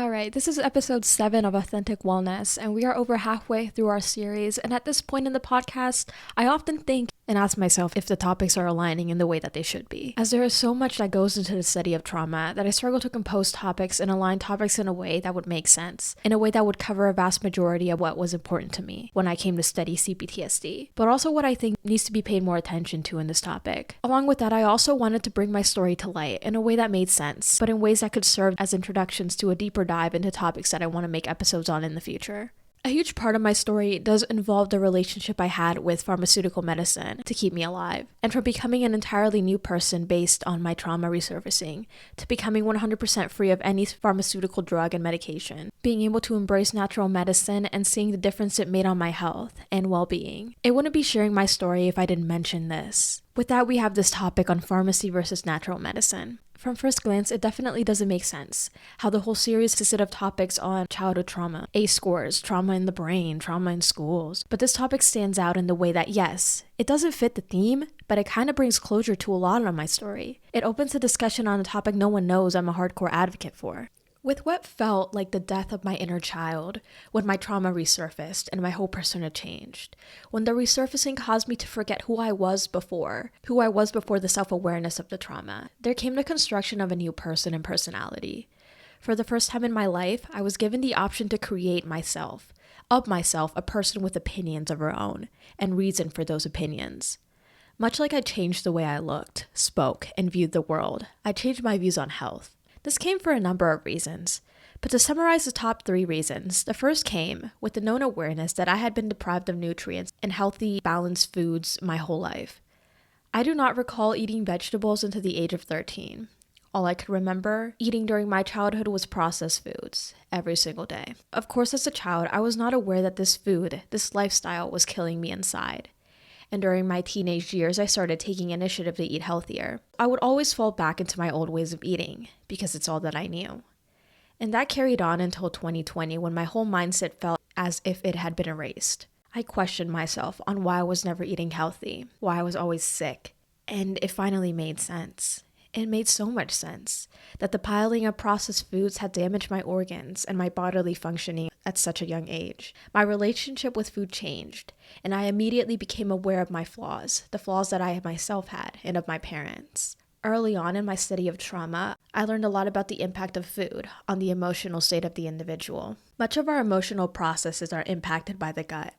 Alright, this is episode 7 of Authentic Wellness, and we are over halfway through our series. And at this point in the podcast, I often think and ask myself if the topics are aligning in the way that they should be. As there is so much that goes into the study of trauma that I struggle to compose topics and align topics in a way that would make sense, in a way that would cover a vast majority of what was important to me when I came to study CPTSD, but also what I think needs to be paid more attention to in this topic. Along with that, I also wanted to bring my story to light in a way that made sense, but in ways that could serve as introductions to a deeper dive into topics that I want to make episodes on in the future. A huge part of my story does involve the relationship I had with pharmaceutical medicine to keep me alive, and from becoming an entirely new person based on my trauma resurfacing, to becoming 100% free of any pharmaceutical drug and medication, being able to embrace natural medicine and seeing the difference it made on my health and well-being. It wouldn't be sharing my story if I didn't mention this. With that, we have this topic on pharmacy versus natural medicine. From first glance, it definitely doesn't make sense how the whole series consisted of topics on childhood trauma, ACE scores, trauma in the brain, trauma in schools. But this topic stands out in the way that, yes, it doesn't fit the theme, but it kind of brings closure to a lot of my story. It opens a discussion on a topic no one knows I'm a hardcore advocate for. With what felt like the death of my inner child, when my trauma resurfaced and my whole persona changed, when the resurfacing caused me to forget who I was before the self-awareness of the trauma, there came the construction of a new person and personality. For the first time in my life, I was given the option to create myself, a person with opinions of her own, and reason for those opinions. Much like I changed the way I looked, spoke, and viewed the world, I changed my views on health. This came for a number of reasons, but to summarize the top 3 reasons, the first came with the known awareness that I had been deprived of nutrients and healthy, balanced foods my whole life. I do not recall eating vegetables until the age of 13. All I could remember eating during my childhood was processed foods, every single day. Of course, as a child, I was not aware that this lifestyle was killing me inside. And during my teenage years, I started taking initiative to eat healthier. I would always fall back into my old ways of eating, because it's all that I knew. And that carried on until 2020, when my whole mindset felt as if it had been erased. I questioned myself on why I was never eating healthy, why I was always sick, and it finally made sense. It made so much sense that the piling of processed foods had damaged my organs and my bodily functioning at such a young age. My relationship with food changed, and I immediately became aware of my flaws, the flaws that I myself had and of my parents. Early on in my study of trauma, I learned a lot about the impact of food on the emotional state of the individual. Much of our emotional processes are impacted by the gut.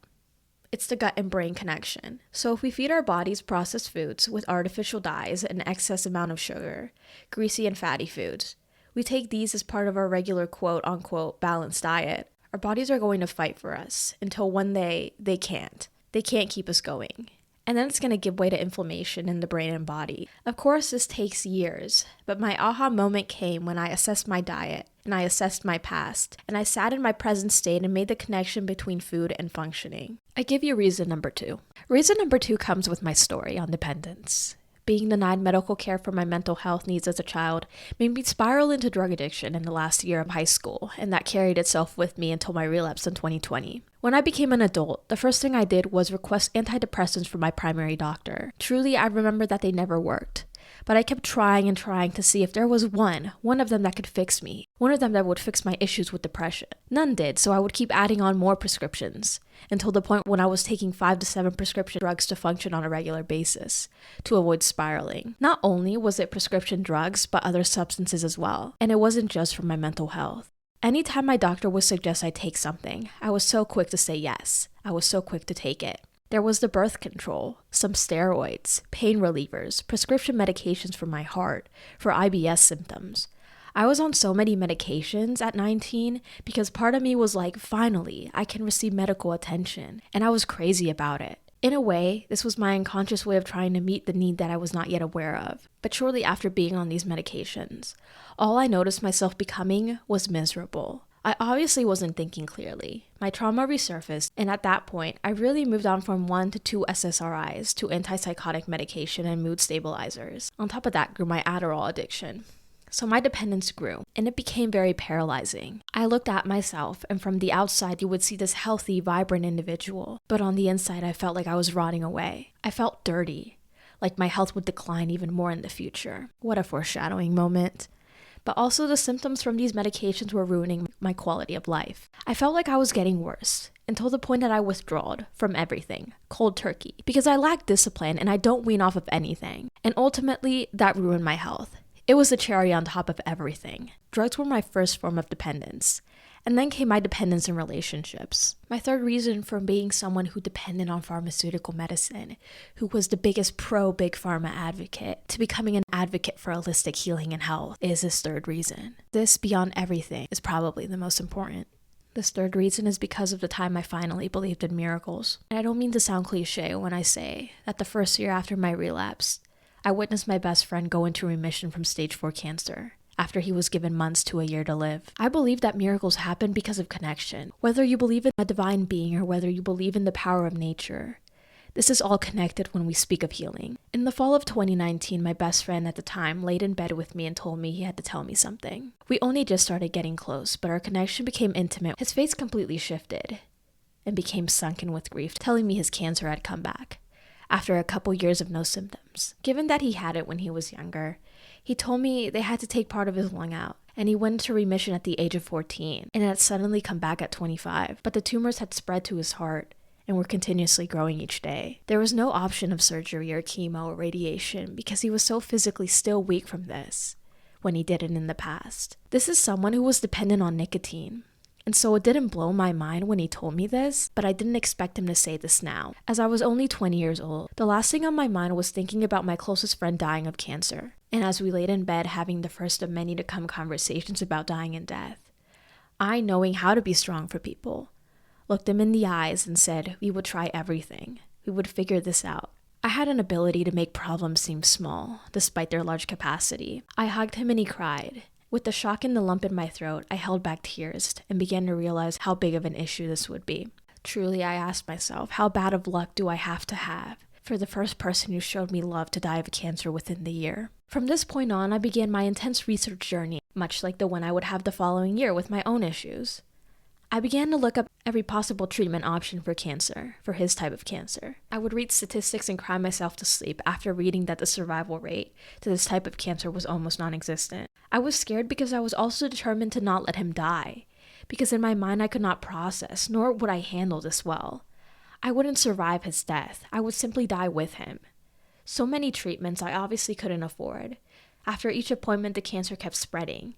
It's the gut and brain connection. So if we feed our bodies processed foods with artificial dyes and excess amount of sugar, greasy and fatty foods, we take these as part of our regular quote-unquote balanced diet, our bodies are going to fight for us until one day they can't. They can't keep us going. And then it's going to give way to inflammation in the brain and body. Of course, this takes years, but my aha moment came when I assessed my diet, and I assessed my past, and I sat in my present state and made the connection between food and functioning. I give you reason number 2. Reason number 2 comes with my story on dependence. Being denied medical care for my mental health needs as a child made me spiral into drug addiction in the last year of high school, and that carried itself with me until my relapse in 2020. When I became an adult, the first thing I did was request antidepressants from my primary doctor. Truly, I remember that they never worked. But I kept trying and trying to see if there was one of them that could fix me, one of them that would fix my issues with depression. None did, so I would keep adding on more prescriptions, until the point when I was taking 5 to 7 prescription drugs to function on a regular basis, to avoid spiraling. Not only was it prescription drugs, but other substances as well, and it wasn't just for my mental health. Anytime my doctor would suggest I take something, I was so quick to say yes. I was so quick to take it. There was the birth control, some steroids, pain relievers, prescription medications for my heart, for IBS symptoms. I was on so many medications at 19 because part of me was like, finally, I can receive medical attention, and I was crazy about it. In a way, this was my unconscious way of trying to meet the need that I was not yet aware of. But shortly after being on these medications, all I noticed myself becoming was miserable. I obviously wasn't thinking clearly. My trauma resurfaced, and at that point, I really moved on from 1 to 2 SSRIs to antipsychotic medication and mood stabilizers. On top of that grew my Adderall addiction. So my dependence grew, and it became very paralyzing. I looked at myself, and from the outside, you would see this healthy, vibrant individual. But on the inside, I felt like I was rotting away. I felt dirty, like my health would decline even more in the future. What a foreshadowing moment. but also the symptoms from these medications were ruining my quality of life. I felt like I was getting worse, until the point that I withdrawed from everything, cold turkey, because I lack discipline and I don't wean off of anything. And ultimately, that ruined my health. It was the cherry on top of everything. Drugs were my first form of dependence. And then came my dependence in relationships. My third reason for being someone who depended on pharmaceutical medicine, who was the biggest pro-big pharma advocate, to becoming an advocate for holistic healing and health, is this third reason. This, beyond everything, is probably the most important. This third reason is because of the time I finally believed in miracles. And I don't mean to sound cliche when I say that the first year after my relapse, I witnessed my best friend go into remission from stage 4 cancer, after he was given months to a year to live. I believe that miracles happen because of connection. Whether you believe in a divine being or whether you believe in the power of nature, this is all connected when we speak of healing. In the fall of 2019, my best friend at the time laid in bed with me and told me he had to tell me something. We only just started getting close, but our connection became intimate. His face completely shifted and became sunken with grief, telling me his cancer had come back after a couple years of no symptoms. Given that he had it when he was younger, he told me they had to take part of his lung out, and he went into remission at the age of 14, and had suddenly come back at 25, but the tumors had spread to his heart and were continuously growing each day. There was no option of surgery or chemo or radiation because he was so physically still weak from this when he did it in the past. This is someone who was dependent on nicotine. And so it didn't blow my mind when he told me this, but I didn't expect him to say this now. As I was only 20 years old, the last thing on my mind was thinking about my closest friend dying of cancer. And as we laid in bed having the first of many to come conversations about dying and death, I, knowing how to be strong for people, looked him in the eyes and said we would try everything. We would figure this out. I had an ability to make problems seem small, despite their large capacity. I hugged him and he cried. With the shock and the lump in my throat, I held back tears and began to realize how big of an issue this would be. Truly, I asked myself, how bad of luck do I have to have for the first person who showed me love to die of cancer within the year? From this point on, I began my intense research journey, much like the one I would have the following year with my own issues. I began to look up every possible treatment option for cancer, for his type of cancer. I would read statistics and cry myself to sleep after reading that the survival rate to this type of cancer was almost non-existent. I was scared because I was also determined to not let him die, because in my mind I could not process, nor would I handle this well. I wouldn't survive his death. I would simply die with him. So many treatments I obviously couldn't afford. After each appointment, the cancer kept spreading.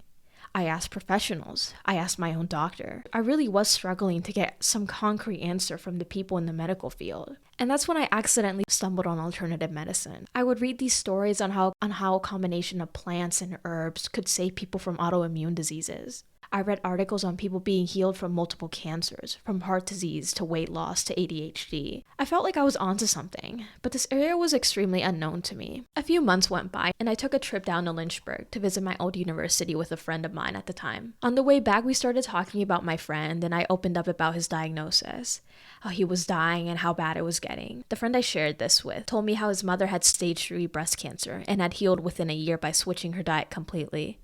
I asked professionals. I asked my own doctor. I really was struggling to get some concrete answer from the people in the medical field. And that's when I accidentally stumbled on alternative medicine. I would read these stories on how a combination of plants and herbs could save people from autoimmune diseases. I read articles on people being healed from multiple cancers, from heart disease to weight loss to ADHD. I felt like I was onto something, but this area was extremely unknown to me. A few months went by, and I took a trip down to Lynchburg to visit my old university with a friend of mine at the time. On the way back, we started talking about my friend, and I opened up about his diagnosis, how he was dying and how bad it was getting. The friend I shared this with told me how his mother had stage 3 breast cancer and had healed within a year by switching her diet completely,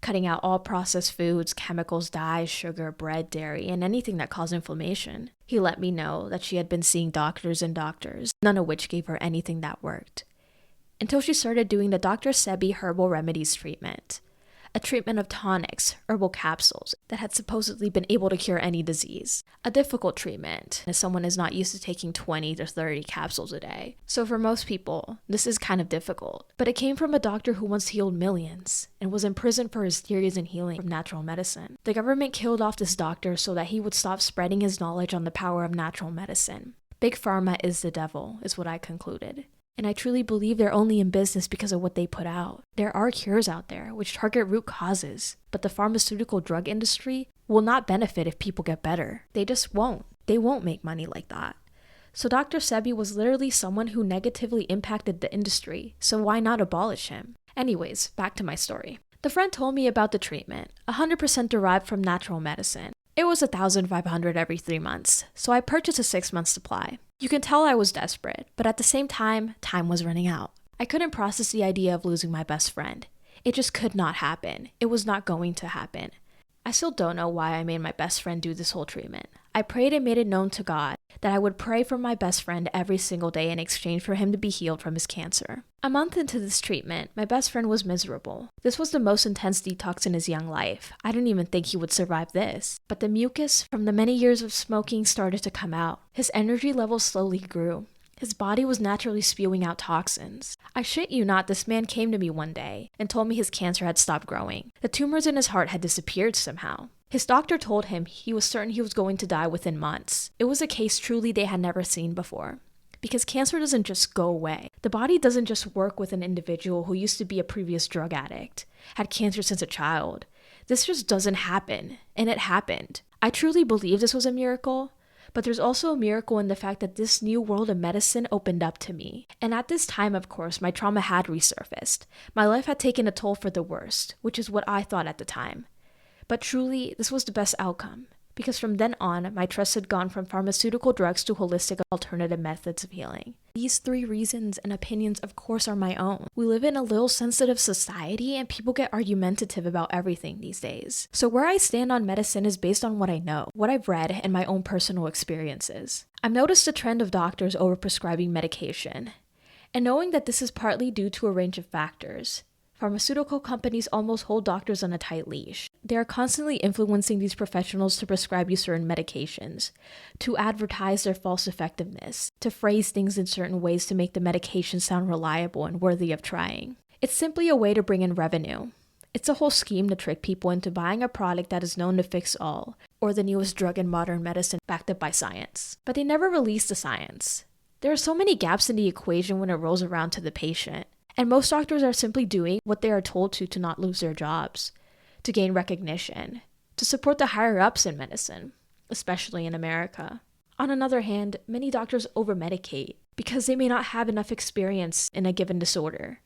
cutting out all processed foods, chemicals, dyes, sugar, bread, dairy, and anything that caused inflammation. He let me know that she had been seeing doctors and doctors, none of which gave her anything that worked, until she started doing the Dr. Sebi Herbal Remedies treatment, a treatment of tonics, herbal capsules, that had supposedly been able to cure any disease. A difficult treatment, as someone is not used to taking 20 to 30 capsules a day. So for most people, this is kind of difficult. But it came from a doctor who once healed millions, and was imprisoned for his theories in healing from natural medicine. The government killed off this doctor so that he would stop spreading his knowledge on the power of natural medicine. Big pharma is the devil, is what I concluded. And I truly believe they're only in business because of what they put out. There are cures out there which target root causes, but the pharmaceutical drug industry will not benefit if people get better. They just won't. They won't make money like that. So Dr. Sebi was literally someone who negatively impacted the industry, so why not abolish him? Anyways, back to my story. The friend told me about the treatment, 100% derived from natural medicine. It was $1,500 every 3 months, so I purchased a 6-month supply. You can tell I was desperate, but at the same time was running out. I couldn't process the idea of losing my best friend. It just could not happen. It was not going to happen. I still don't know why I made my best friend do this whole treatment. I prayed and made it known to God that I would pray for my best friend every single day in exchange for him to be healed from his cancer. A month into this treatment, my best friend was miserable. This was the most intense detox in his young life. I didn't even think he would survive this. But the mucus from the many years of smoking started to come out. His energy levels slowly grew. His body was naturally spewing out toxins. I shit you not, this man came to me one day and told me his cancer had stopped growing. The tumors in his heart had disappeared somehow. His doctor told him he was certain he was going to die within months. It was a case truly they had never seen before. Because cancer doesn't just go away. The body doesn't just work with an individual who used to be a previous drug addict, had cancer since a child. This just doesn't happen, and it happened. I truly believe this was a miracle, but there's also a miracle in the fact that this new world of medicine opened up to me. And at this time, of course, my trauma had resurfaced. My life had taken a toll for the worst, which is what I thought at the time. But truly, this was the best outcome. Because from then on, my trust had gone from pharmaceutical drugs to holistic alternative methods of healing. These 3 reasons and opinions, of course, are my own. We live in a little sensitive society and people get argumentative about everything these days. So where I stand on medicine is based on what I know, what I've read, and my own personal experiences. I've noticed a trend of doctors overprescribing medication. And knowing that this is partly due to a range of factors, pharmaceutical companies almost hold doctors on a tight leash. They are constantly influencing these professionals to prescribe you certain medications, to advertise their false effectiveness, to phrase things in certain ways to make the medication sound reliable and worthy of trying. It's simply a way to bring in revenue. It's a whole scheme to trick people into buying a product that is known to fix all, or the newest drug in modern medicine backed up by science. But they never release the science. There are so many gaps in the equation when it rolls around to the patient. And most doctors are simply doing what they are told to not lose their jobs, to gain recognition, to support the higher-ups in medicine, especially in America. On another hand, many doctors over-medicate because they may not have enough experience in a given disorder.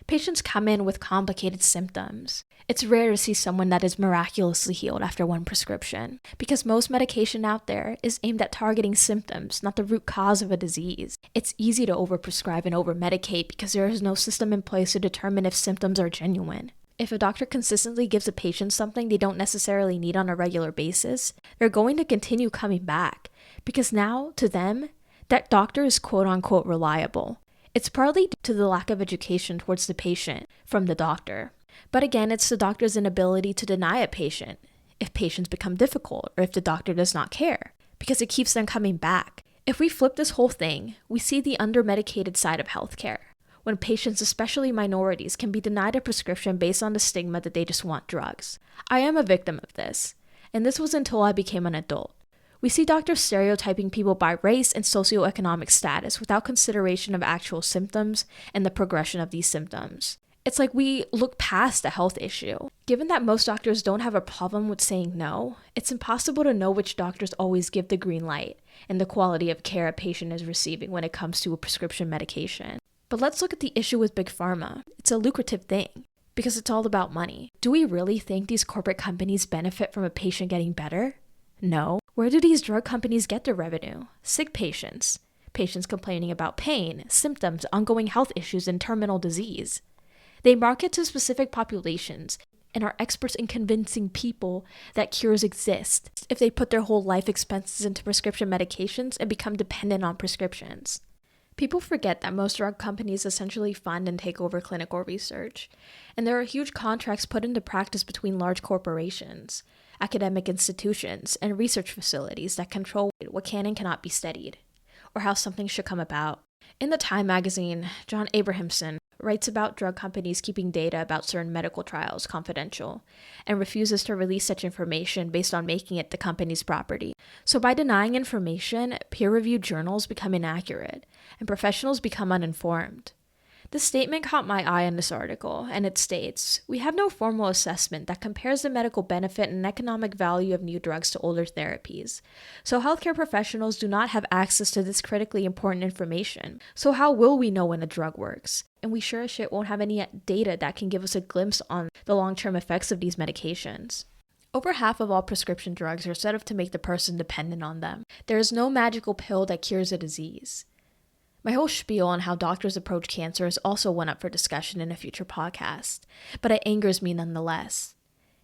Patients come in with complicated symptoms. It's rare to see someone that is miraculously healed after one prescription, because most medication out there is aimed at targeting symptoms, not the root cause of a disease. It's easy to overprescribe and overmedicate because there is no system in place to determine if symptoms are genuine. If a doctor consistently gives a patient something they don't necessarily need on a regular basis, they're going to continue coming back, because now, to them, that doctor is quote-unquote reliable. It's partly due to the lack of education towards the patient from the doctor. But again, it's the doctor's inability to deny a patient if patients become difficult or if the doctor does not care, because it keeps them coming back. If we flip this whole thing, we see the under-medicated side of healthcare, when patients, especially minorities, can be denied a prescription based on the stigma that they just want drugs. I am a victim of this, and this was until I became an adult. We see doctors stereotyping people by race and socioeconomic status without consideration of actual symptoms and the progression of these symptoms. It's like we look past a health issue. Given that most doctors don't have a problem with saying no, it's impossible to know which doctors always give the green light and the quality of care a patient is receiving when it comes to a prescription medication. But let's look at the issue with Big Pharma. It's a lucrative thing, because it's all about money. Do we really think these corporate companies benefit from a patient getting better? No. Where do these drug companies get their revenue? Sick patients. Patients complaining about pain, symptoms, ongoing health issues, and terminal disease. They market to specific populations and are experts in convincing people that cures exist if they put their whole life expenses into prescription medications and become dependent on prescriptions. People forget that most drug companies essentially fund and take over clinical research, and there are huge contracts put into practice between large corporations, academic institutions, and research facilities that control what can and cannot be studied, or how something should come about. In the Time magazine, John Abrahamson writes about drug companies keeping data about certain medical trials confidential, and refuses to release such information based on making it the company's property. So by denying information, peer-reviewed journals become inaccurate, and professionals become uninformed. This statement caught my eye in this article, and it states, "We have no formal assessment that compares the medical benefit and economic value of new drugs to older therapies. So healthcare professionals do not have access to this critically important information. So how will we know when a drug works? And we sure as shit won't have any data that can give us a glimpse on the long-term effects of these medications." Over half of all prescription drugs are set up to make the person dependent on them. There is no magical pill that cures a disease. My whole spiel on how doctors approach cancer is also one up for discussion in a future podcast, but it angers me nonetheless.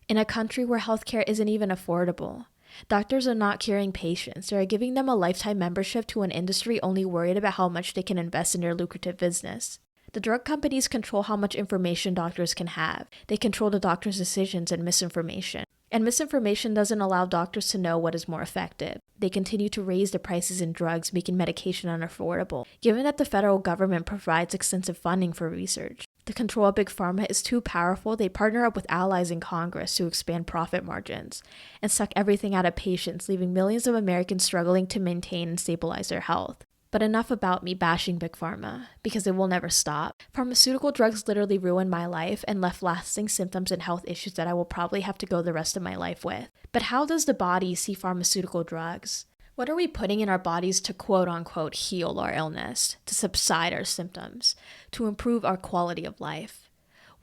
In a country where healthcare isn't even affordable, Doctors are not curing patients, they are giving them a lifetime membership to an industry only worried about how much they can invest in their lucrative business. The drug companies control how much information doctors can have. They control the doctor's decisions and misinformation. And misinformation doesn't allow doctors to know what is more effective. They continue to raise the prices in drugs, making medication unaffordable. Given that the federal government provides extensive funding for research, the control of Big Pharma is too powerful. They partner up with allies in Congress to expand profit margins and suck everything out of patients, leaving millions of Americans struggling to maintain and stabilize their health. But enough about me bashing Big Pharma, because it will never stop. Pharmaceutical drugs literally ruined my life and left lasting symptoms and health issues that I will probably have to go the rest of my life with. But how does the body see pharmaceutical drugs? What are we putting in our bodies to quote-unquote heal our illness, to subside our symptoms, to improve our quality of life?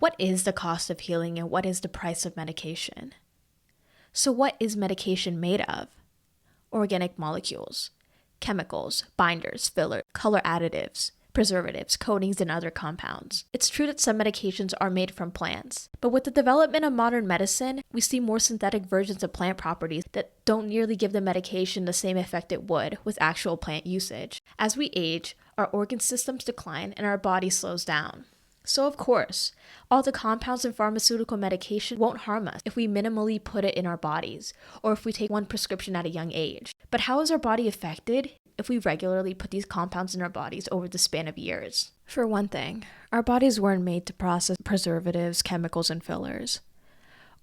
What is the cost of healing and what is the price of medication? So what is medication made of? Organic molecules, chemicals, binders, fillers, color additives, preservatives, coatings, and other compounds. It's true that some medications are made from plants, but with the development of modern medicine, we see more synthetic versions of plant properties that don't nearly give the medication the same effect it would with actual plant usage. As we age, our organ systems decline and our body slows down. So of course, all the compounds in pharmaceutical medication won't harm us if we minimally put it in our bodies, or if we take one prescription at a young age. But how is our body affected if we regularly put these compounds in our bodies over the span of years? For one thing, our bodies weren't made to process preservatives, chemicals, and fillers.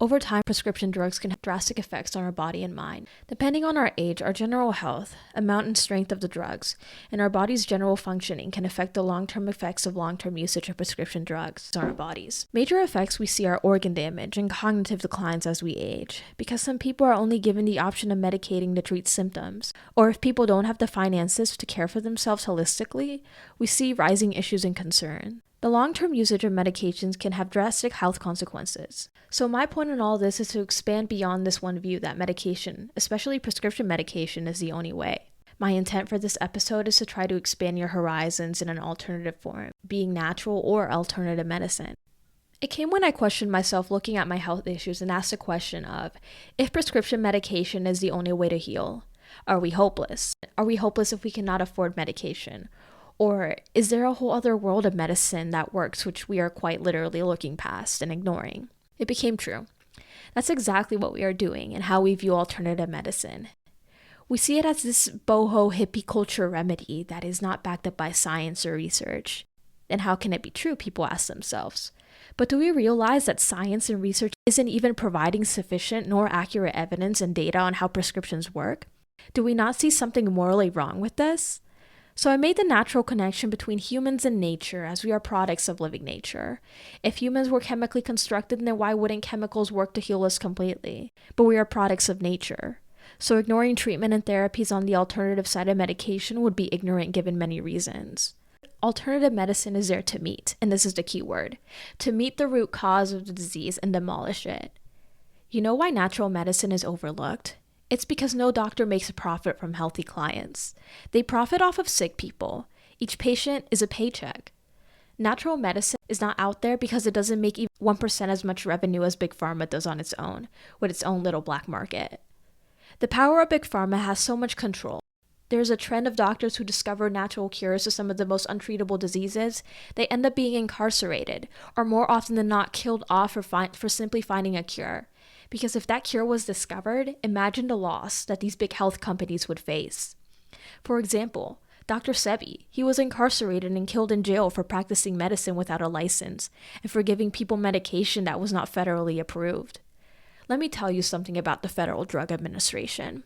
Over time, prescription drugs can have drastic effects on our body and mind. Depending on our age, our general health, amount and strength of the drugs, and our body's general functioning can affect the long-term effects of long-term usage of prescription drugs on our bodies. Major effects we see are organ damage and cognitive declines as we age, because some people are only given the option of medicating to treat symptoms, or if people don't have the finances to care for themselves holistically, we see rising issues and concern. The long-term usage of medications can have drastic health consequences. So my point in all this is to expand beyond this one view that medication, especially prescription medication, is the only way. My intent for this episode is to try to expand your horizons in an alternative form, being natural or alternative medicine. It came when I questioned myself looking at my health issues and asked the question of, if prescription medication is the only way to heal, are we hopeless? Are we hopeless if we cannot afford medication? Or is there a whole other world of medicine that works which we are quite literally looking past and ignoring? It became true. That's exactly what we are doing and how we view alternative medicine. We see it as this boho hippie culture remedy that is not backed up by science or research. And how can it be true, people ask themselves. But do we realize that science and research isn't even providing sufficient nor accurate evidence and data on how prescriptions work? Do we not see something morally wrong with this? So I made the natural connection between humans and nature, as we are products of living nature. If humans were chemically constructed, then why wouldn't chemicals work to heal us completely? But we are products of nature. So ignoring treatment and therapies on the alternative side of medication would be ignorant given many reasons. Alternative medicine is there to meet, and this is the key word, to meet the root cause of the disease and demolish it. You know why natural medicine is overlooked? It's because no doctor makes a profit from healthy clients. They profit off of sick people. Each patient is a paycheck. Natural medicine is not out there because it doesn't make even 1% as much revenue as Big Pharma does on its own, with its own little black market. The power of Big Pharma has so much control. There's a trend of doctors who discover natural cures to some of the most untreatable diseases. They end up being incarcerated, or more often than not killed off for simply finding a cure. Because if that cure was discovered, imagine the loss that these big health companies would face. For example, Dr. Sebi, he was incarcerated and killed in jail for practicing medicine without a license and for giving people medication that was not federally approved. Let me tell you something about the Federal Drug Administration.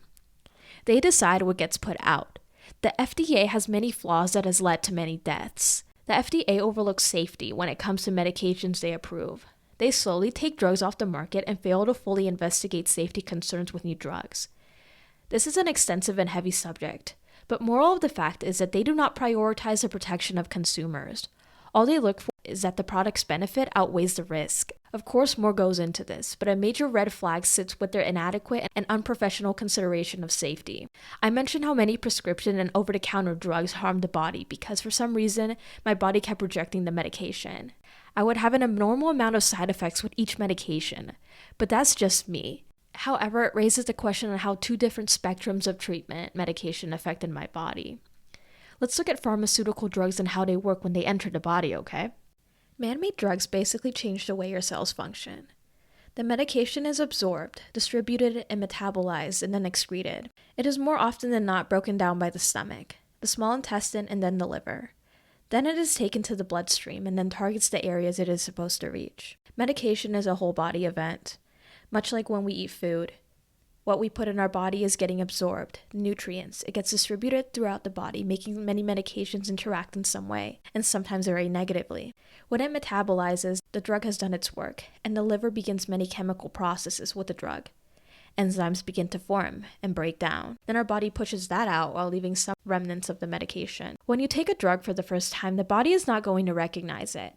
They decide what gets put out. The FDA has many flaws that has led to many deaths. The FDA overlooks safety when it comes to medications they approve. They slowly take drugs off the market and fail to fully investigate safety concerns with new drugs. This is an extensive and heavy subject, but moral of the fact is that they do not prioritize the protection of consumers. All they look for is that the product's benefit outweighs the risk. Of course, more goes into this, but a major red flag sits with their inadequate and unprofessional consideration of safety. I mentioned how many prescription and over-the-counter drugs harm the body because for some reason, my body kept rejecting the medication. I would have an abnormal amount of side effects with each medication, but that's just me. However, it raises the question on how two different spectrums of treatment medication affected my body. Let's look at pharmaceutical drugs and how they work when they enter the body, okay? Man-made drugs basically change the way your cells function. The medication is absorbed, distributed, and metabolized, and then excreted. It is more often than not broken down by the stomach, the small intestine, and then the liver. Then it is taken to the bloodstream and then targets the areas it is supposed to reach. Medication is a whole body event. Much like when we eat food, what we put in our body is getting absorbed, nutrients. It gets distributed throughout the body, making many medications interact in some way, and sometimes very negatively. When it metabolizes, the drug has done its work, and the liver begins many chemical processes with the drug. Enzymes begin to form and break down. Then our body pushes that out while leaving some remnants of the medication. When you take a drug for the first time, the body is not going to recognize it.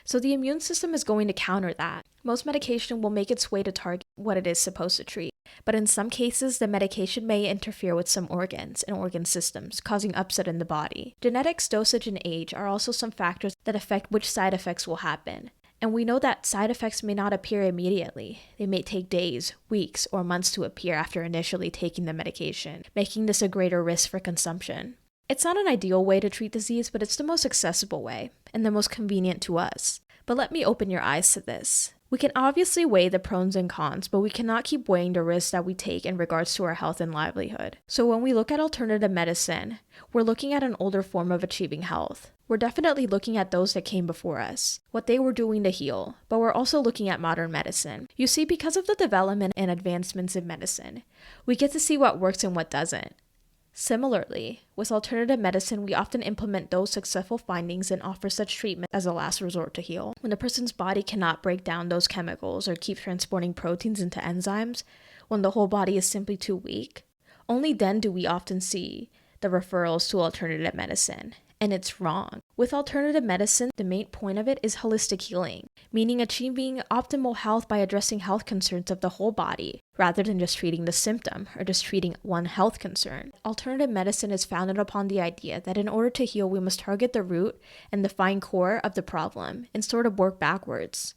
So the immune system is going to counter that. Most medication will make its way to target what it is supposed to treat. But in some cases, the medication may interfere with some organs and organ systems, causing upset in the body. Genetics, dosage, and age are also some factors that affect which side effects will happen. And we know that side effects may not appear immediately. They may take days, weeks, or months to appear after initially taking the medication, making this a greater risk for consumption. It's not an ideal way to treat disease, but it's the most accessible way, and the most convenient to us. But let me open your eyes to this. We can obviously weigh the pros and cons, but we cannot keep weighing the risks that we take in regards to our health and livelihood. So when we look at alternative medicine, we're looking at an older form of achieving health. We're definitely looking at those that came before us, what they were doing to heal, but we're also looking at modern medicine. You see, because of the development and advancements in medicine, we get to see what works and what doesn't. Similarly, with alternative medicine, we often implement those successful findings and offer such treatment as a last resort to heal. When a person's body cannot break down those chemicals or keep transporting proteins into enzymes, when the whole body is simply too weak, only then do we often see the referrals to alternative medicine. And it's wrong. With alternative medicine, the main point of it is holistic healing, meaning achieving optimal health by addressing health concerns of the whole body, rather than just treating the symptom or just treating one health concern. Alternative medicine is founded upon the idea that in order to heal, we must target the root and the fine core of the problem and sort of work backwards.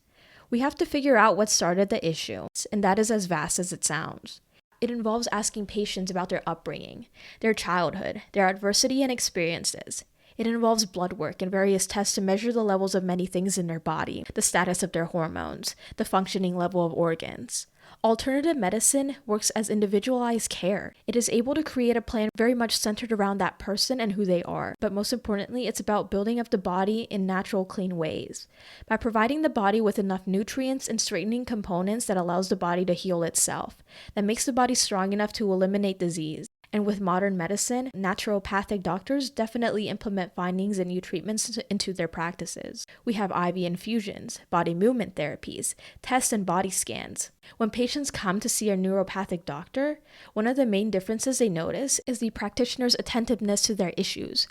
We have to figure out what started the issue, and that is as vast as it sounds. It involves asking patients about their upbringing, their childhood, their adversity and experiences. It involves blood work and various tests to measure the levels of many things in their body, the status of their hormones, the functioning level of organs. Alternative medicine works as individualized care. It is able to create a plan very much centered around that person and who they are. But most importantly, it's about building up the body in natural, clean ways. By providing the body with enough nutrients and strengthening components that allows the body to heal itself, that makes the body strong enough to eliminate disease. And with modern medicine, naturopathic doctors definitely implement findings and new treatments into their practices. We have IV infusions, body movement therapies, tests and body scans. When patients come to see a neuropathic doctor, one of the main differences they notice is the practitioner's attentiveness to their issues.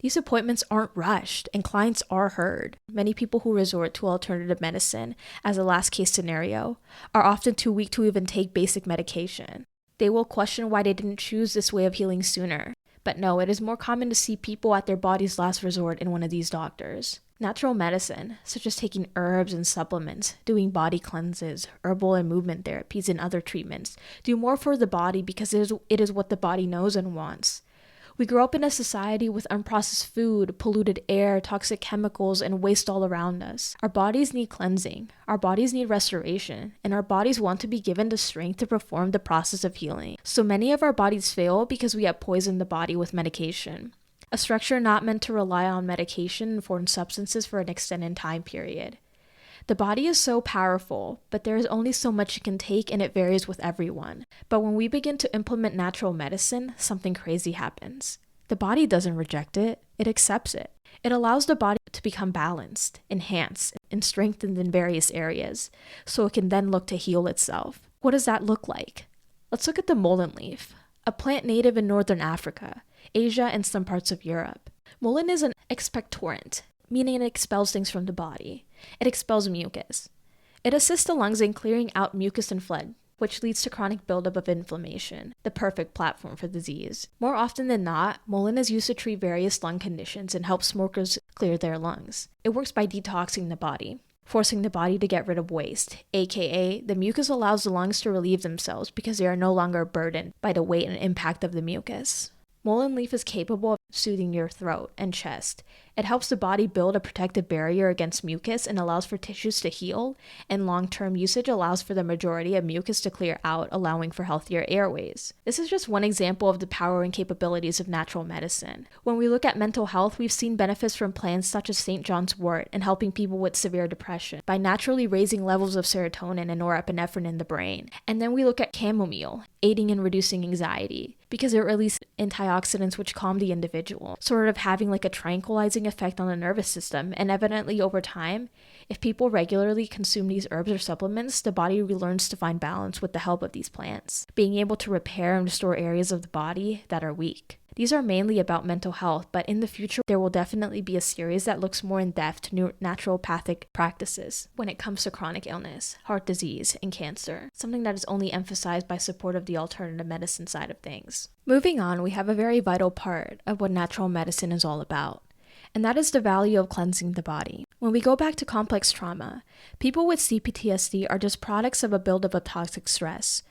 These appointments aren't rushed, and clients are heard. Many people who resort to alternative medicine as a last case scenario are often too weak to even take basic medication. They will question why they didn't choose this way of healing sooner. But no, it is more common to see people at their body's last resort in one of these doctors. Natural medicine, such as taking herbs and supplements, doing body cleanses, herbal and movement therapies, and other treatments, do more for the body because it is what the body knows and wants. We grow up in a society with unprocessed food, polluted air, toxic chemicals, and waste all around us. Our bodies need cleansing, our bodies need restoration, and our bodies want to be given the strength to perform the process of healing. So many of our bodies fail because we have poisoned the body with medication. A structure not meant to rely on medication and foreign substances for an extended time period. The body is so powerful, but there is only so much it can take and it varies with everyone. But when we begin to implement natural medicine, something crazy happens. The body doesn't reject it, it accepts it. It allows the body to become balanced, enhanced, and strengthened in various areas, so it can then look to heal itself. What does that look like? Let's look at the mullein leaf, a plant native in northern Africa, Asia, and some parts of Europe. Mullein is an expectorant, meaning it expels things from the body. It expels mucus. It assists the lungs in clearing out mucus and phlegm, which leads to chronic buildup of inflammation, the perfect platform for disease. More often than not, mullein is used to treat various lung conditions and help smokers clear their lungs. It works by detoxing the body. forcing the body to get rid of waste, aka the mucus allows the lungs to relieve themselves because they are no longer burdened by the weight and impact of the mucus. Mullein leaf is capable of soothing your throat and chest. It helps the body build a protective barrier against mucus and allows for tissues to heal, and long-term usage allows for the majority of mucus to clear out, allowing for healthier airways. This is just one example of the power and capabilities of natural medicine. When we look at mental health, we've seen benefits from plants such as St. John's wort in helping people with severe depression by naturally raising levels of serotonin and norepinephrine in the brain. And then we look at chamomile, aiding in reducing anxiety, because it releases antioxidants which calm the individual, sort of having like a tranquilizing effect on the nervous system. And evidently over time, if people regularly consume these herbs or supplements, the body relearns to find balance with the help of these plants, being able to repair and restore areas of the body that are weak. These are mainly about mental health, but in the future, there will definitely be a series that looks more in depth to naturopathic practices when it comes to chronic illness, heart disease, and cancer, something that is only emphasized by support of the alternative medicine side of things. Moving on, we have a very vital part of what natural medicine is all about, and that is the value of cleansing the body. When we go back to complex trauma, people with CPTSD are just products of a buildup of toxic stress.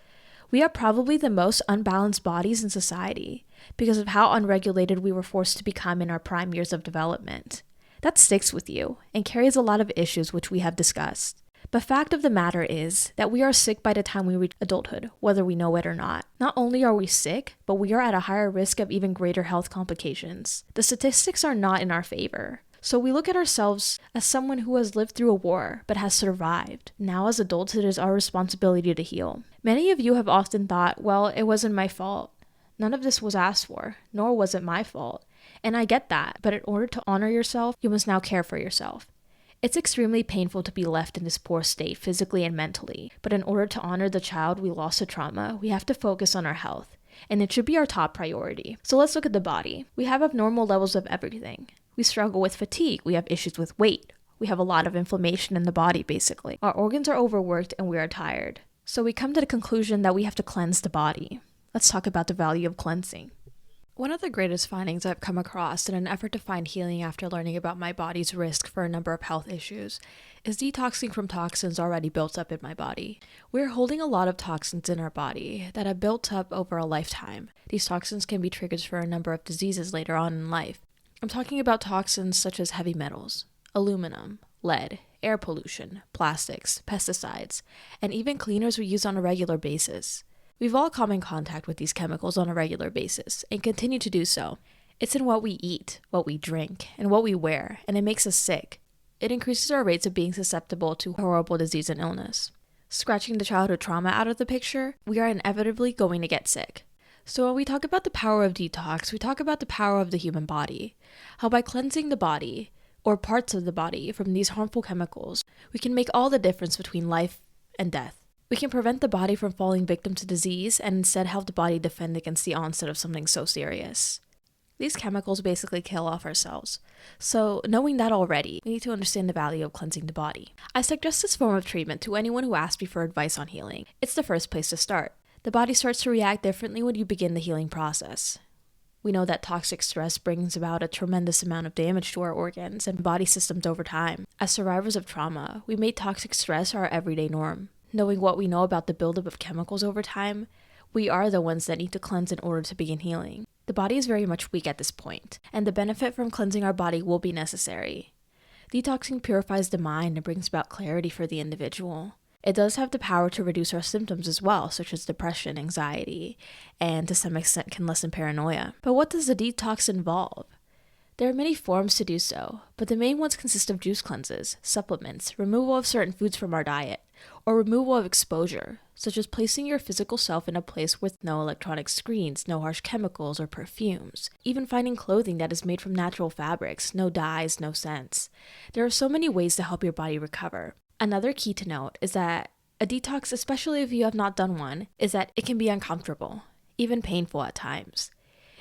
We are probably the most unbalanced bodies in society because of how unregulated we were forced to become in our prime years of development. That sticks with you and carries a lot of issues which we have discussed. But fact of the matter is that we are sick by the time we reach adulthood, whether we know it or not. Not only are we sick, but we are at a higher risk of even greater health complications. The statistics are not in our favor. So we look at ourselves as someone who has lived through a war but has survived. Now as adults, it is our responsibility to heal. Many of you have often thought, well, it wasn't my fault. None of this was asked for, nor was it my fault. And I get that, but in order to honor yourself, you must now care for yourself. It's extremely painful to be left in this poor state physically and mentally, but in order to honor the child we lost to trauma, we have to focus on our health, and it should be our top priority. So let's look at the body. We have abnormal levels of everything. We struggle with fatigue, we have issues with weight, we have a lot of inflammation in the body basically. Our organs are overworked and we are tired. So we come to the conclusion that we have to cleanse the body. Let's talk about the value of cleansing. One of the greatest findings I've come across in an effort to find healing after learning about my body's risk for a number of health issues is detoxing from toxins already built up in my body. We're holding a lot of toxins in our body that have built up over a lifetime. These toxins can be triggers for a number of diseases later on in life. I'm talking about toxins such as heavy metals, aluminum, lead, air pollution, plastics, pesticides, and even cleaners we use on a regular basis. We've all come in contact with these chemicals on a regular basis, and continue to do so. It's in what we eat, what we drink, and what we wear, and it makes us sick. It increases our rates of being susceptible to horrible disease and illness. Scratching the childhood trauma out of the picture, we are inevitably going to get sick. So when we talk about the power of detox, we talk about the power of the human body. How by cleansing the body, or parts of the body, from these harmful chemicals, we can make all the difference between life and death. We can prevent the body from falling victim to disease and instead help the body defend against the onset of something so serious. These chemicals basically kill off our cells. So knowing that already, we need to understand the value of cleansing the body. I suggest this form of treatment to anyone who asks me for advice on healing. It's the first place to start. The body starts to react differently when you begin the healing process. We know that toxic stress brings about a tremendous amount of damage to our organs and body systems over time. As survivors of trauma, we made toxic stress our everyday norm. Knowing what we know about the buildup of chemicals over time, we are the ones that need to cleanse in order to begin healing. The body is very much weak at this point, and the benefit from cleansing our body will be necessary. Detoxing purifies the mind and brings about clarity for the individual. It does have the power to reduce our symptoms as well, such as depression, anxiety, and to some extent can lessen paranoia. But what does the detox involve? There are many forms to do so, but the main ones consist of juice cleanses, supplements, removal of certain foods from our diet, or removal of exposure, such as placing your physical self in a place with no electronic screens, no harsh chemicals or perfumes, even finding clothing that is made from natural fabrics, no dyes, no scents. There are so many ways to help your body recover. Another key to note is that a detox, especially if you have not done one, is that it can be uncomfortable, even painful at times.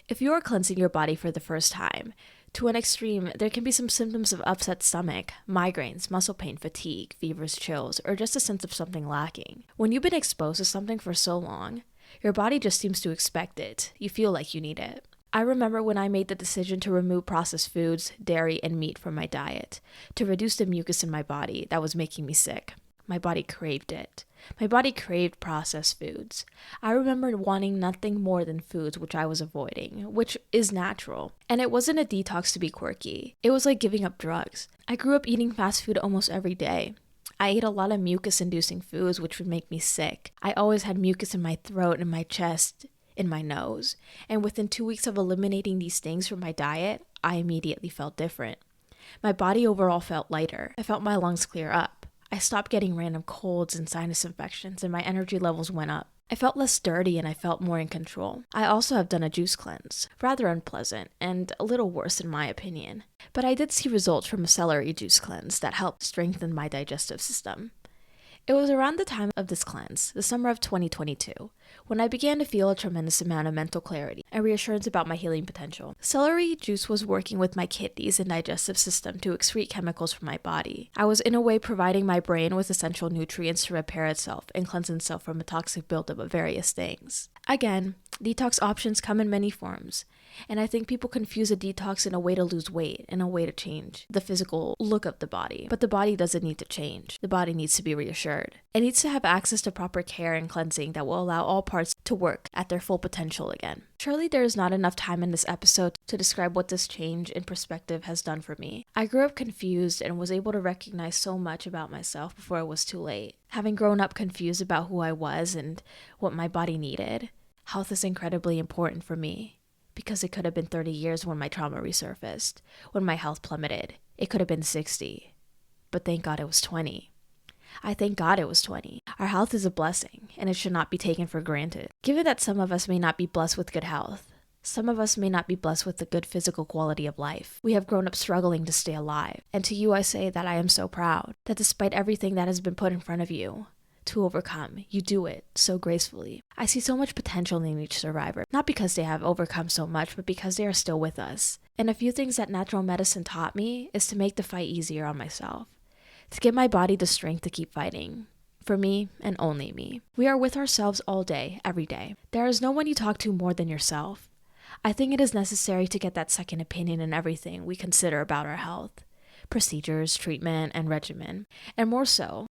If you are cleansing your body for the first time, to an extreme, there can be some symptoms of upset stomach, migraines, muscle pain, fatigue, fevers, chills, or just a sense of something lacking. When you've been exposed to something for so long, your body just seems to expect it. You feel like you need it. I remember when I made the decision to remove processed foods, dairy, and meat from my diet, to reduce the mucus in my body that was making me sick. My body craved it. My body craved processed foods. I remember wanting nothing more than foods which I was avoiding, which is natural. And it wasn't a detox to be quirky. It was like giving up drugs. I grew up eating fast food almost every day. I ate a lot of mucus-inducing foods which would make me sick. I always had mucus in my throat, in my chest, in my nose. And within 2 weeks of eliminating these things from my diet, I immediately felt different. My body overall felt lighter. I felt my lungs clear up. I stopped getting random colds and sinus infections, and my energy levels went up. I felt less dirty and I felt more in control. I also have done a juice cleanse, rather unpleasant and a little worse in my opinion. But I did see results from a celery juice cleanse that helped strengthen my digestive system. It was around the time of this cleanse, the summer of 2022, when I began to feel a tremendous amount of mental clarity and reassurance about my healing potential. Celery juice was working with my kidneys and digestive system to excrete chemicals from my body. I was in a way providing my brain with essential nutrients to repair itself and cleanse itself from a toxic buildup of various things. Again, detox options come in many forms, and I think people confuse a detox in a way to lose weight and a way to change the physical look of the body. But the body doesn't need to change. The body needs to be reassured. It needs to have access to proper care and cleansing that will allow all parts to work at their full potential again. Surely there is not enough time in this episode to describe what this change in perspective has done for me. I grew up confused and was able to recognize so much about myself before it was too late. Having grown up confused about who I was and what my body needed, health is incredibly important for me. Because it could have been 30 years when my trauma resurfaced, when my health plummeted. It could have been 60. But thank God it was 20. I thank God it was 20. Our health is a blessing, and it should not be taken for granted. Given that some of us may not be blessed with good health, some of us may not be blessed with the good physical quality of life. We have grown up struggling to stay alive. And to you I say that I am so proud that despite everything that has been put in front of you, to overcome, you do it so gracefully. I see so much potential in each survivor, not because they have overcome so much, but because they are still with us. And a few things that natural medicine taught me is to make the fight easier on myself, to give my body the strength to keep fighting. For me, and only me. We are with ourselves all day, every day. There is no one you talk to more than yourself. I think it is necessary to get that second opinion in everything we consider about our health, procedures, treatment, and regimen, and more so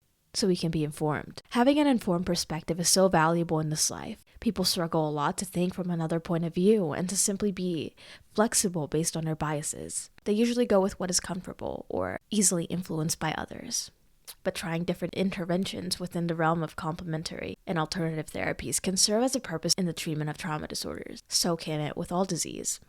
we can be informed. Having an informed perspective is so valuable in this life. People struggle a lot to think from another point of view and to simply be flexible based on their biases. They usually go with what is comfortable or easily influenced by others. But trying different interventions within the realm of complementary and alternative therapies can serve as a purpose in the treatment of trauma disorders. So can it with all disease.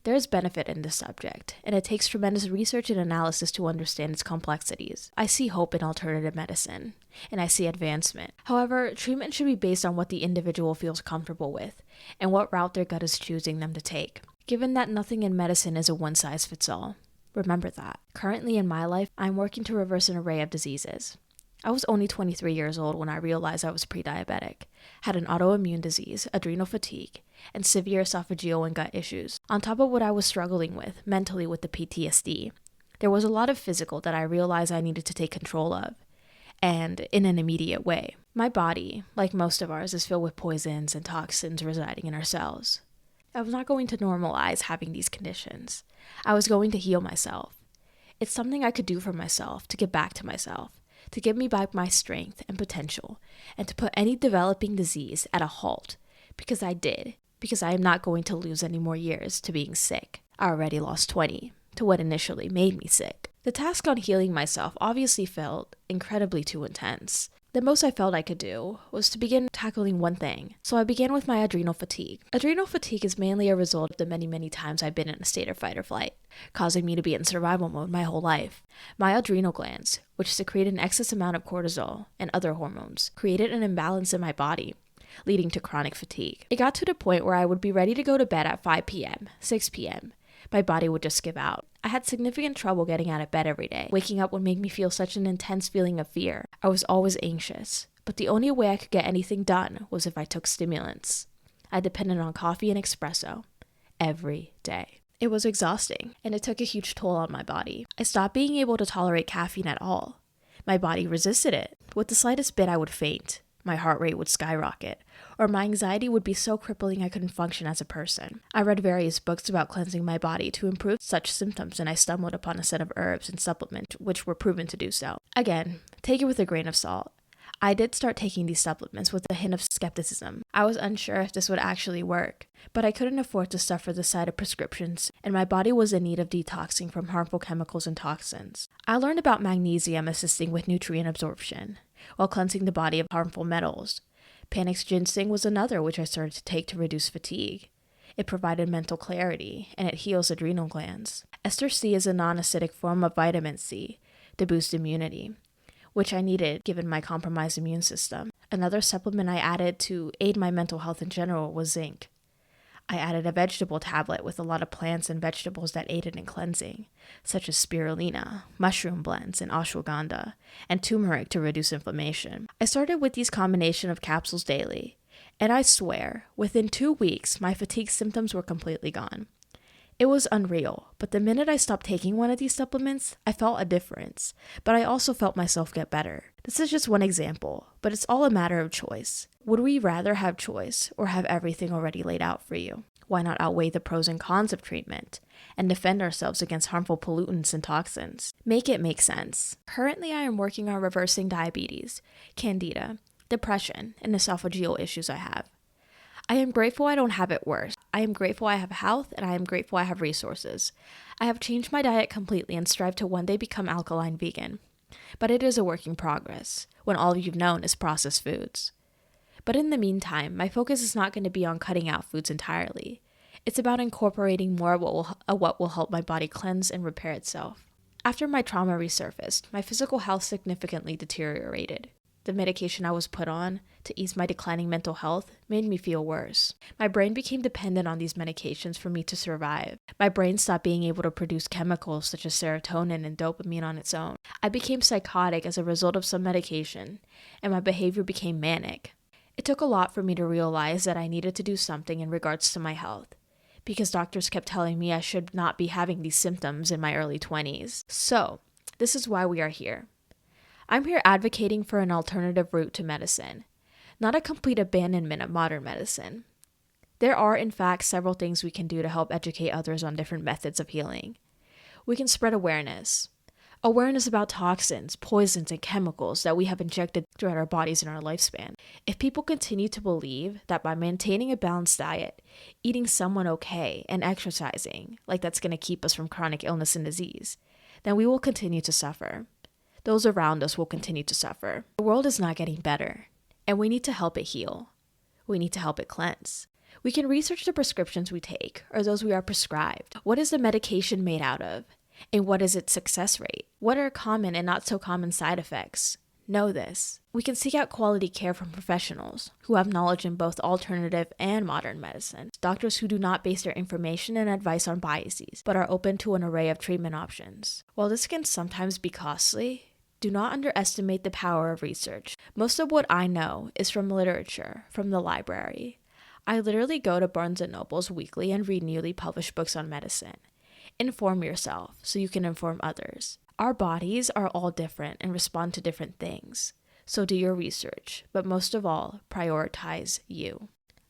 There is benefit in this subject, and it takes tremendous research and analysis to understand its complexities. I see hope in alternative medicine, and I see advancement. However, treatment should be based on what the individual feels comfortable with, and what route their gut is choosing them to take. Given that nothing in medicine is a one-size-fits-all, remember that. Currently in my life, I'm working to reverse an array of diseases. I was only 23 years old when I realized I was pre-diabetic, had an autoimmune disease, adrenal fatigue, and severe esophageal and gut issues. On top of what I was struggling with, mentally with the PTSD, there was a lot of physical that I realized I needed to take control of, and in an immediate way. My body, like most of ours, is filled with poisons and toxins residing in our cells. I was not going to normalize having these conditions. I was going to heal myself. It's something I could do for myself, to get back to myself, to give me back my strength and potential, and to put any developing disease at a halt, because I am not going to lose any more years to being sick. I already lost 20 to what initially made me sick. The task on healing myself obviously felt incredibly too intense. The most I felt I could do was to begin tackling one thing. So I began with my adrenal fatigue. Adrenal fatigue is mainly a result of the many times I've been in a state of fight or flight, causing me to be in survival mode my whole life. My adrenal glands, which secrete an excess amount of cortisol and other hormones, created an imbalance in my body, leading to chronic fatigue. It got to the point where I would be ready to go to bed at 5 p.m., 6 p.m. My body would just give out. I had significant trouble getting out of bed every day. Waking up would make me feel such an intense feeling of fear. I was always anxious, but the only way I could get anything done was if I took stimulants. I depended on coffee and espresso every day. It was exhausting, and it took a huge toll on my body. I stopped being able to tolerate caffeine at all. My body resisted it. With the slightest bit, I would faint. my heart rate would skyrocket, or my anxiety would be so crippling I couldn't function as a person. I read various books about cleansing my body to improve such symptoms, and I stumbled upon a set of herbs and supplements which were proven to do so. Again, take it with a grain of salt. I did start taking these supplements with a hint of skepticism. I was unsure if this would actually work, but I couldn't afford to suffer the sight of prescriptions, and my body was in need of detoxing from harmful chemicals and toxins. I learned about magnesium assisting with nutrient absorption, while cleansing the body of harmful metals. Panax ginseng was another which I started to take to reduce fatigue. It provided mental clarity, and it heals adrenal glands. Ester C is a non-acidic form of vitamin C to boost immunity, which I needed given my compromised immune system. Another supplement I added to aid my mental health in general was zinc. I added a vegetable tablet with a lot of plants and vegetables that aided in cleansing, such as spirulina, mushroom blends, and ashwagandha, and turmeric to reduce inflammation. I started with these combination of capsules daily, and I swear, within 2 weeks, my fatigue symptoms were completely gone. It was unreal, but the minute I stopped taking one of these supplements, I felt a difference, but I also felt myself get better. This is just one example, but it's all a matter of choice. Would we rather have choice or have everything already laid out for you? Why not outweigh the pros and cons of treatment and defend ourselves against harmful pollutants and toxins? Make it make sense. Currently, I am working on reversing diabetes, candida, depression, and esophageal issues I have. I am grateful I don't have it worse. I am grateful I have health, and I am grateful I have resources. I have changed my diet completely and strive to one day become alkaline vegan. But it is a work in progress, when all you've known is processed foods. But in the meantime, my focus is not going to be on cutting out foods entirely. It's about incorporating more of what will help my body cleanse and repair itself. After my trauma resurfaced, my physical health significantly deteriorated. The medication I was put on to ease my declining mental health made me feel worse. My brain became dependent on these medications for me to survive. My brain stopped being able to produce chemicals such as serotonin and dopamine on its own. I became psychotic as a result of some medication, and my behavior became manic. It took a lot for me to realize that I needed to do something in regards to my health, because doctors kept telling me I should not be having these symptoms in my early 20s. So, this is why we are here. I'm here advocating for an alternative route to medicine, not a complete abandonment of modern medicine. There are, in fact, several things we can do to help educate others on different methods of healing. We can spread awareness. Awareness about toxins, poisons, and chemicals that we have injected throughout our bodies in our lifespan. If people continue to believe that by maintaining a balanced diet, eating somewhat okay, and exercising, like that's going to keep us from chronic illness and disease, then we will continue to suffer. Those around us will continue to suffer. The world is not getting better, and we need to help it heal. We need to help it cleanse. We can research the prescriptions we take, or those we are prescribed. What is the medication made out of? And what is its success rate? What are common and not so common side effects? Know this. We can seek out quality care from professionals who have knowledge in both alternative and modern medicine. Doctors who do not base their information and advice on biases, but are open to an array of treatment options. While this can sometimes be costly, do not underestimate the power of research. Most of what I know is from literature, from the library. I literally go to Barnes & Noble's weekly and read newly published books on medicine. Inform yourself so you can inform others. Our bodies are all different and respond to different things. So do your research, but most of all, prioritize you.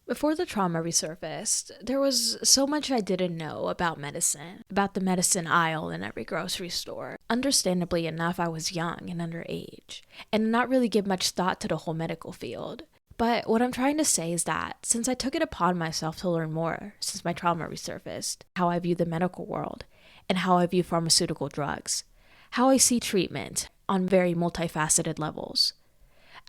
Before the trauma resurfaced, there was so much I didn't know about medicine, about the medicine aisle in every grocery store. Understandably enough, I was young and underage, and not really give much thought to the whole medical field. But what I'm trying to say is that since I took it upon myself to learn more since my trauma resurfaced, how I view the medical world, and how I view pharmaceutical drugs, how I see treatment on very multifaceted levels.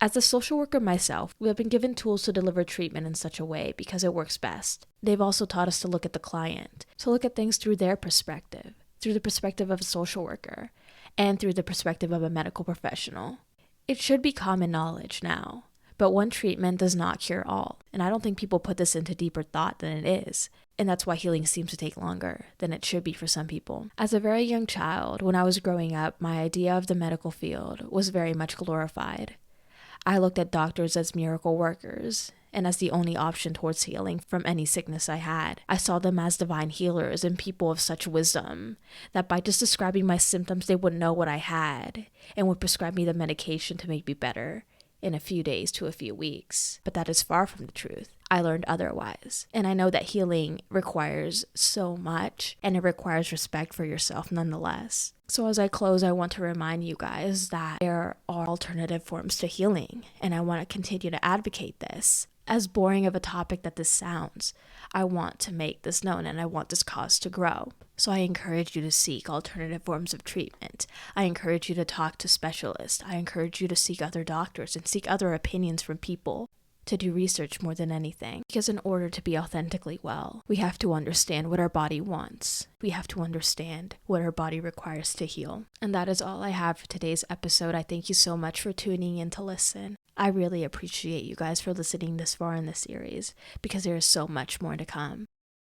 As a social worker myself, we have been given tools to deliver treatment in such a way because it works best. They've also taught us to look at the client, to look at things through their perspective, through the perspective of a social worker, and through the perspective of a medical professional. It should be common knowledge now, but one treatment does not cure all, and I don't think people put this into deeper thought than it is, and that's why healing seems to take longer than it should be for some people. As a very young child, when I was growing up, my idea of the medical field was very much glorified. I looked at doctors as miracle workers and as the only option towards healing from any sickness I had. I saw them as divine healers and people of such wisdom that by just describing my symptoms, they would know what I had and would prescribe me the medication to make me better, in a few days to a few weeks, but that is far from the truth. I learned otherwise. And I know that healing requires so much, and it requires respect for yourself nonetheless. So as I close, I want to remind you guys that there are alternative forms to healing, and I want to continue to advocate this. As boring of a topic that this sounds, I want to make this known, and I want this cause to grow. So I encourage you to seek alternative forms of treatment. I encourage you to talk to specialists. I encourage you to seek other doctors and seek other opinions from people, to do research more than anything. Because in order to be authentically well, we have to understand what our body wants. We have to understand what our body requires to heal. And that is all I have for today's episode. I thank you so much for tuning in to listen. I really appreciate you guys for listening this far in this series, because there is so much more to come.